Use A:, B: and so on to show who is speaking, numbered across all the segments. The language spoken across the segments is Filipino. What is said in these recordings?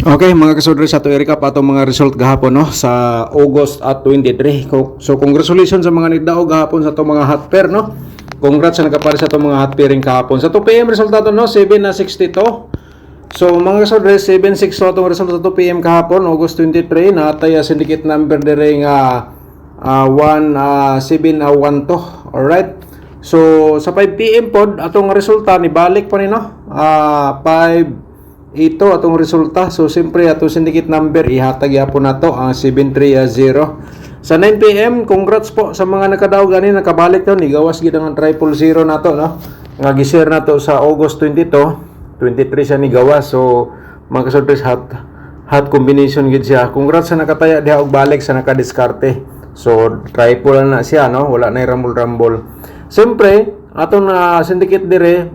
A: Okay mga kasudre, sa to i-recap atong mga result gahapon no sa August at 23. So congratulations sa mga nagdaog gahapon sa to mga hot pair no. Congrats sa nagapari sa to mga hot pairing kahapon. Sa 2 PM resultado no 7 na 62. So mga kasudre 7-6 so atong result sa 2 PM kahapon August 23 na atay syndicate number dire nga 1712. Alright. So sa 5 PM pod atong resulta ni balik pa ni no 5 ito atong resulta. So siyempre atong syndicate number ihatag yapon nato ang 730. Sa 9 PM congrats po sa mga nakadaog gani nakabalik daw ni gawas gid ang 000 nato no. Nga gi-share nato sa August 22, 23 siya ni gawas. So mga kasurprise hot combination gid siya. Congrats sa nakataya diha og balik sa nakadiskarte. So triple na siya no, wala na rumble. Siyempre atong syndicate dire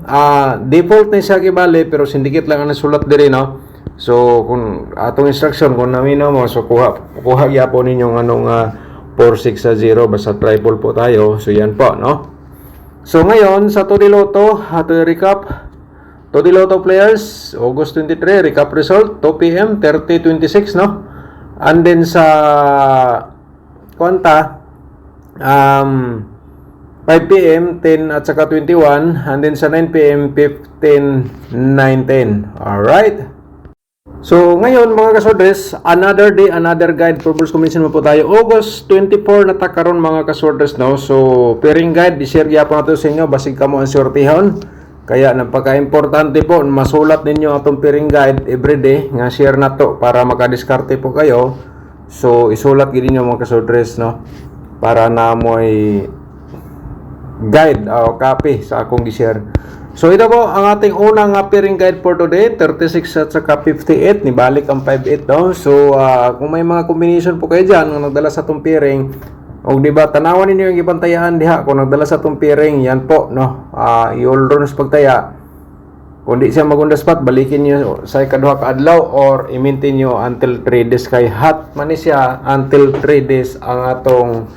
A: default na siya kibali pero syndicate lang ang nasulat dire no. So kung atong instruction kung namino mo so kuha gyapon ninyo anong 4660 basta triple po tayo. So yan po no. So ngayon sa Todiloto ato recap Todiloto players August 23 recap result 2 PM 3026 no. And then sa konta 5 PM, 10 at saka 21. And then sa 9 PM, 15, 9, 10. Alright. So, ngayon mga kasordres, another day, another guide. Purpose combination mo po tayo. August 24 na takaron mga kasordres, no? So, pairing guide, i-share po natin sa inyo. Basig ka mo ang sortihon. Kaya, napaka-importante po, masulat ninyo atong pairing guide everyday. Nga share na to para makadiskarte po kayo. So, isulat gini nyo mga kasordres, no? Para na mo'y guide o copy sa akong gi-share. So ito po ang ating unang pairing guide for today, 36 at saka 58, nibalik ang 58 daw. So kung may mga combination po kayo diyan nga nagdala sa tong pairing, og di ba tanawan ninyo yung ipantayaan diha kung nagdala sa tong pairing, yan po no. I-all runs pagtaya. Kung di siya magunda spot, balikin niyo sa ikaduha ka adlaw or i-maintain niyo until 3 days kay hot man siya until 3 days ang atong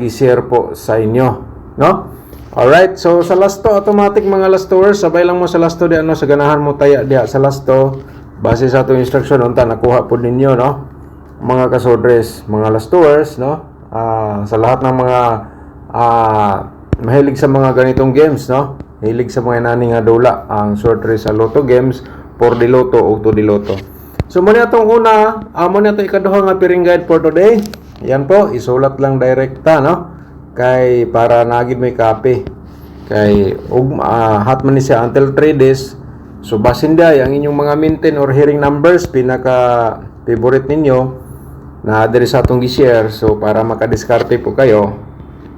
A: gi-share po sa inyo. No? Alright, so sa lasto automatic mga lastowers, sabay lang mo sa lasto di ano sa ganahan mo taya diha sa lasto base sa atong instruction unta nakuha pud ninyo no. Mga kasodres, mga lastowers no. Sa lahat ng mga mahilig sa mga ganitong games no. Hilig sa mga nani nga dula ang sortre sa Lotto games, 4D Lotto o 2D Lotto. So mo atong una, mo na to ikaduha nga pairing guide for today. Yan po, isulat lang direkta no. Kay para nagid may copy kay hot man ni siya until 3 days. So basin day ang inyong mga maintain or hearing numbers pinaka favorite ninyo na diri sa atong gi-share. So para makadiskarte po kayo,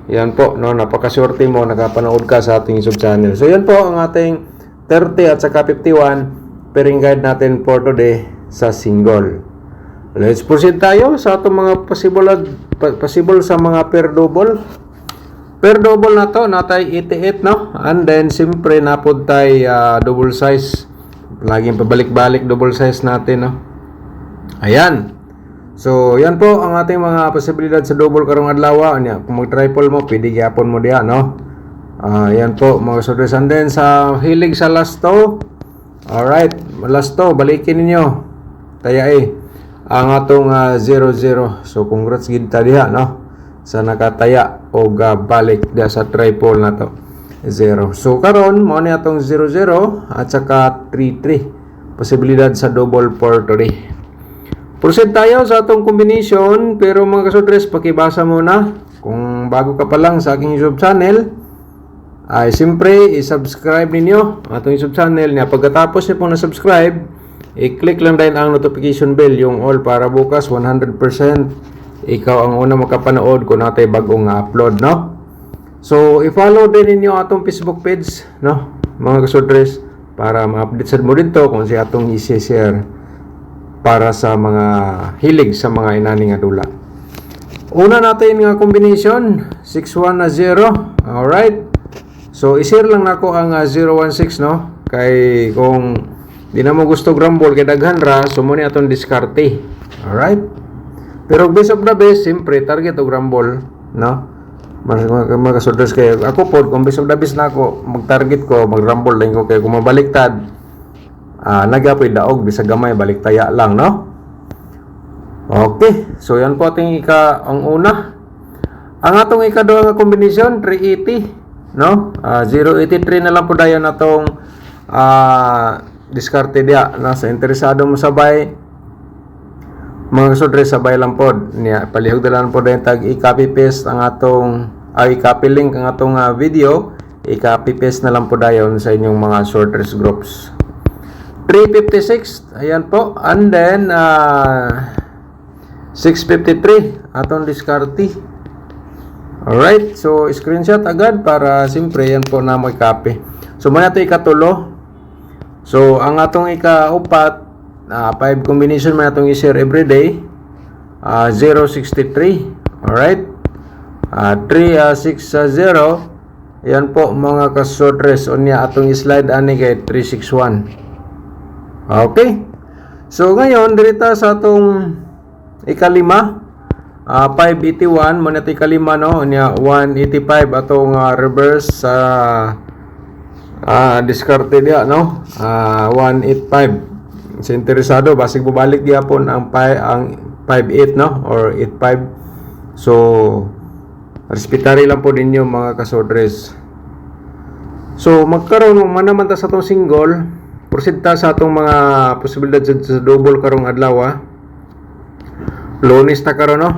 A: yan po no, napakaswerte mo nakapanood ka sa ating YouTube channel. So yan po ang ating 30 at saka 51 pairing guide natin for today sa single. Let's proceed tayo sa atong mga possible sa mga pair double. Per double na to, natay 88 no. And then siyempre napod tay double size. Laging pabalik-balik double size natin no. Ayan. So yan po ang ating mga posibilidad sa double karong adlaw. Kung mag-triple mo, pwede gyapon mo diha no. Yan po mga sudres. And then sa hilig sa lasto. Alright, lasto balikin ninyo. Taya ang atong 00. So congrats gid ta diha no. Sa nakataya o balik dia sa triple na to 0. So karon mo ni atong 00 at saka 33 posibilidad sa double for today. Proceed tayo sa atong combination pero mga kasudres pakibasa muna. Kung bago ka pa lang sa aking YouTube channel ay siyempre i-subscribe ninyo atong YouTube channel niya. Pagkatapos niyo po na subscribe, i-click lang din ang notification bell yung all para bukas 100% ikaw ang una makapanood kung natay bagong upload no. So i-follow din ninyo atong Facebook page no mga kasudres para ma-update sad mo dito kung si atong i-share para sa mga hilig sa mga inani nga dula. Una natin nga combination 61 na 0. Alright. So i-share lang nako ang 016 no kay kung di na mo gusto rumble kay daghan ra so mo ni atong diskarte. Alright. Pero base of the base, siyempre, target o rumble, no? Mga kasudres kayo. Ako po, kung base of the base na ako, mag-target ko, mag-rumble lang ko kayo. Kung mabaliktad, nagapoy daog bisag gamay balik taya lang, no? Okay, so yan po ating ang una. Ang atong ikaduha nga kombinasyon 380, no? 083 na lang po dayon atong diskarte dia na sa interesado mo sabay mga kasudre sabay lang pod niya palihog dalan po dayon tag i-copy paste ang atong i-copy link ang atong video, i-copy paste na lang po dayon sa inyong mga sorters groups. 356 ayan po, and then 653 atong diskarte. Alright, so screenshot agad para simpre yan po na mo i-copy. So muna ito ikatulo. So, ang atong ikaupat, 5 combination man atong i-share everyday, 063, alright? 360, yan po mga kasortres, o niya atong i-slide ani kay 361. Okay? So, ngayon, dirita sa atong ikalima, 581, muna ito ikalima, no? O niya, 185 atong reverse sa diskarte dia, no? 185 sa interesado basig bubalik gyapon ang 58, no, or 85. So respetari lang po ninyo mga kasodres. So magkaroon man naman ta sa atong single, proceed ta sa atong mga posibilidad sa double karong adlaw. Lunes ta karon, no?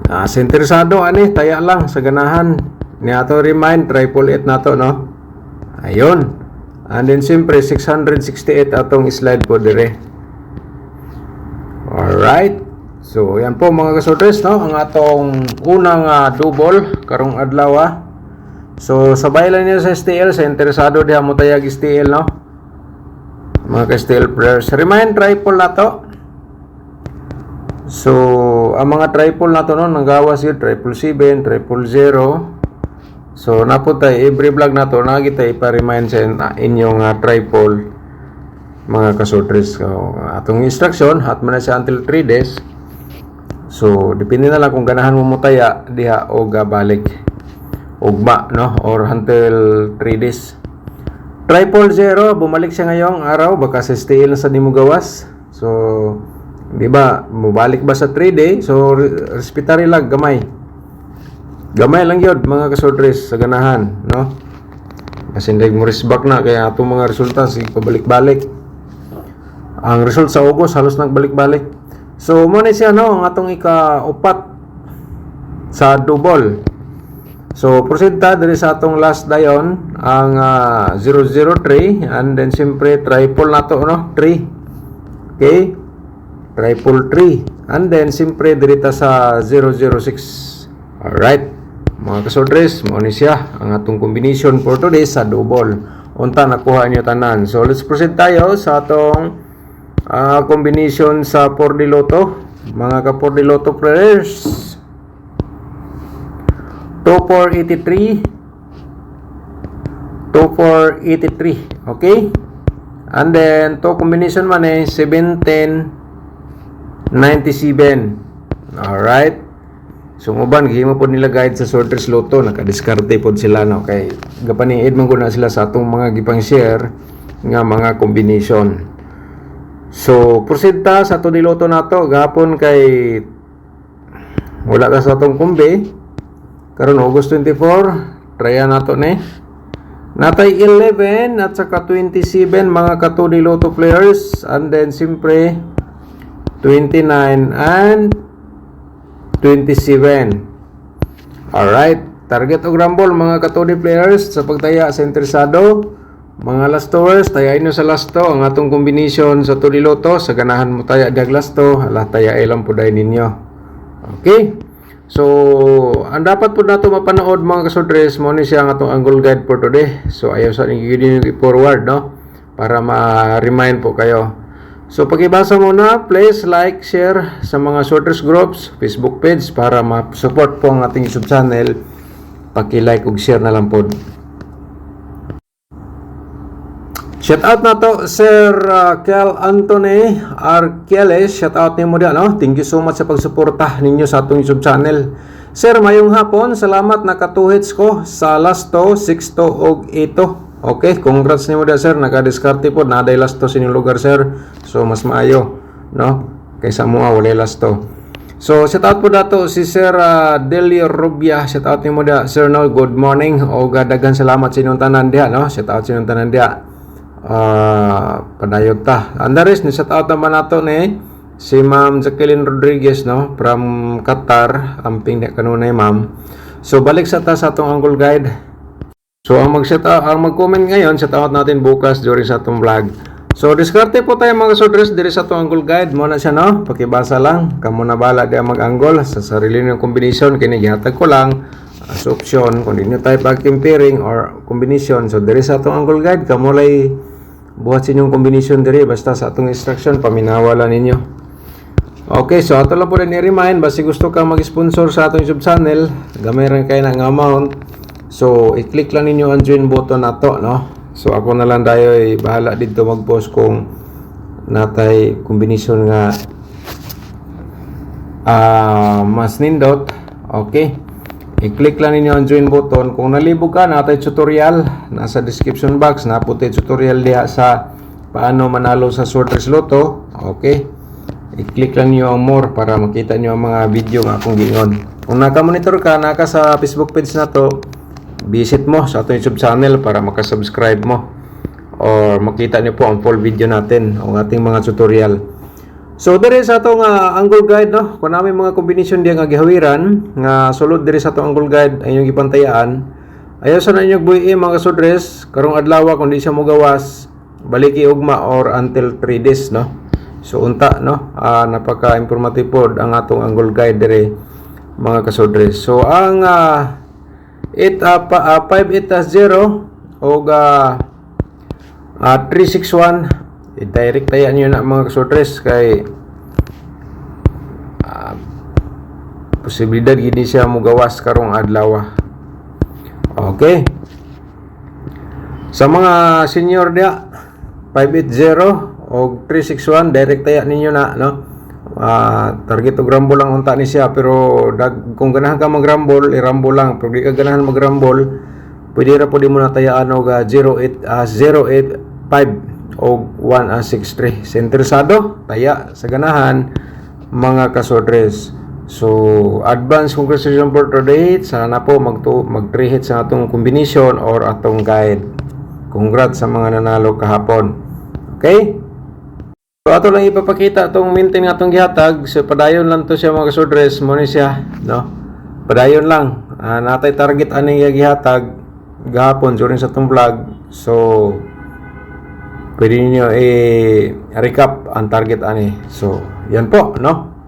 A: Sa interesado ani taya lang sa ganahan ni ato remind 888 nato, no? Ayun. And then siyempre 668 atong slide po dire. Alright. So yan po mga kasodres, no? Ang atong unang double karong adlaw. So sabay lang niya sa STL sa interesado diha mo tayag STL, no? Mga ka-STL players. Remind triple nato. So ang mga triple nato no nanggawas yun 777, 000. So naputay every vlog na to nagita ipa-remind sa inyong triple mga kasodres. So, atong instruction hat man na siya until 3 days. So depende na lang kung ganahan mo mutaya diha o balik ugma, no, or until 3 days. Triple 0 bumalik siya ngayong araw baka sa STL na sa nimo gawas. So di ba mubalik ba sa 3 day? So respetary lang gamay lang yun mga kasodres sa ganahan, no? Kasi hindi mo risbak na kaya atong mga resulta sige pabalik-balik. Ang result sa August halos nagbalik-balik. So mo na siya, no, ang atong ikaupat sa double. So proceed ta diri sa atong last dayon ang 003 and then siyempre triple nato, no, 3. Okay? Triple 3 and then siyempre diri ta sa 006. Alright mga kasodres, mo ni siya ang atong combination for today sa double. Unta nakuha niyo tanan. So let's proceed tayo sa atong combination sa 4D Lotto. Mga ka 4D Lotto players. 2483 2483, okay? And then to combination man 710 97. Alright. So uban gihimo po nila guide sa sorters Lotto, nakadiskarte pod sila, no, kay gapaniid man ko na sila sa atong mga gipang share nga mga combination. So proceed ta sa 2D Lotto nato gapon kay wala ka sa atong kumbi karon August 24 trya nato ni natay 11 at saka 27 mga ka 2D Lotto players, and then simpre 29 and 27. Alright, target og rumble mga katodi players sa pagtaya sa interesado. Mga last hours, tayain nyo sa lasto ang atong combination sa 2D Lotto. Sa ganahan mo taya dag lasto, ala taya ilang po dahil ninyo. Okay? So, ang dapat po nato mapanood mga kasodres, mo ni siya ang atong angle guide for today. So, ayaw sa nyo i-forward, no? Para ma-remind po kayo. So pakibasa muna, please like, share sa mga sorters groups, Facebook page para ma-support po ang ating YouTube channel. Paki-like ug share na lang po. Shout out na to Sir Kel Anthony Arqueles, shout out nimo diyan, no? Thank you so much sa pagsuporta ninyo sa atong YouTube channel. Sir, mayong hapon, salamat nakatuhits ko sa lasto 6 ug 8. Okay, congrats nimo da sir, naka-diskarte po naday lasto sa inyong lugar sir. So mas maayo, no? Kaysa mo wala lasto. So shout out po dato si Sir Delio Rubia. Shout out nimo da sir, no, good morning o daghan salamat sa inyong tanan diha, no. Shout out sa inyong tanan diha. Padayot ta. Andares ni shout out naman nato ni si Ma'am Jacqueline Rodriguez, no, from Qatar, amping di kanunay ma'am. So balik sa ta sa atong Angle Guide. So ang mag-comment ngayon, shout out natin bukas during sa atong vlog. So diskarte po tayo mga kasodres diri sa atong Angle Guide. Mo na siya, no, pakibasa lang. Kamo na bala di mag-angle sa sarili niyong combination, kini gihatag ko lang as option kung di nyo tayo pag-comparing or combination. So diri sa atong Angle Guide, kamo lay buhat sa inyong combination diri basta sa atong instruction paminawala ninyo. Okay, so ato lang po rin i-remind, basi gusto ka mag-sponsor sa atong YouTube channel, gamay rin kayo ng amount. So, i-click lang ninyo ang join button na to, no? So, ako na lang tayo bahala dito mag-post kung natay combination nga mas nindot. Okay. I-click lang ninyo ang join button. Kung nalibog ka, natay tutorial. Nasa description box, naputi tutorial diha sa paano manalo sa Sortress Lotto. Okay. I-click lang niyo ang more para makita niyo ang mga video nga akong gingon. Kung naka-monitor ka, naka sa Facebook page na to, visit mo sa ating YouTube channel para makasubscribe mo or makita niyo po ang full video natin ang ating mga tutorial. So diri sa atong Angle Guide, no, kung namin mga combination diya nga gihawiran nga sulod diri sa atong Angle Guide ay inyong gipantayaan. Ayaw sa inyong buhi mga kasudres karong adlaw kung di siya mo gawas, baliki ugma or until 3 days, no. So unta, no, napaka-informative pod ang atong Angle Guide diri mga kasudres. So ang 5880 o 361 i-direct tayo nyo na mga kasudres kay posibilidad gini siya mo gawas karong adlaw. Okay, sa mga senior dia 580 o 361 direct tayo ninyo na, no. Target og rumble lang unta ni siya, pero kung ganahan ka mag-rumble, i-rumble lang. Pero di ka ganahan mag-rumble, pwede ra po di mo na tayaan og 085 o 163. Sa interesado, taya sa ganahan mga kasodres. So, advance congratulations for today. Sana po mag-3 hits sa atong combination or atong guide. Congrats sa mga nanalo kahapon. Okay? So ato lang ipapakita itong mintin nga itong gihatag. So padayon lang to siya mga kasudres. Muna siya, no? Padayon lang. Natay target ani gihatag gahapon during sa itong vlog. So pwede niyo i-recap ang target ani. So yan po, no?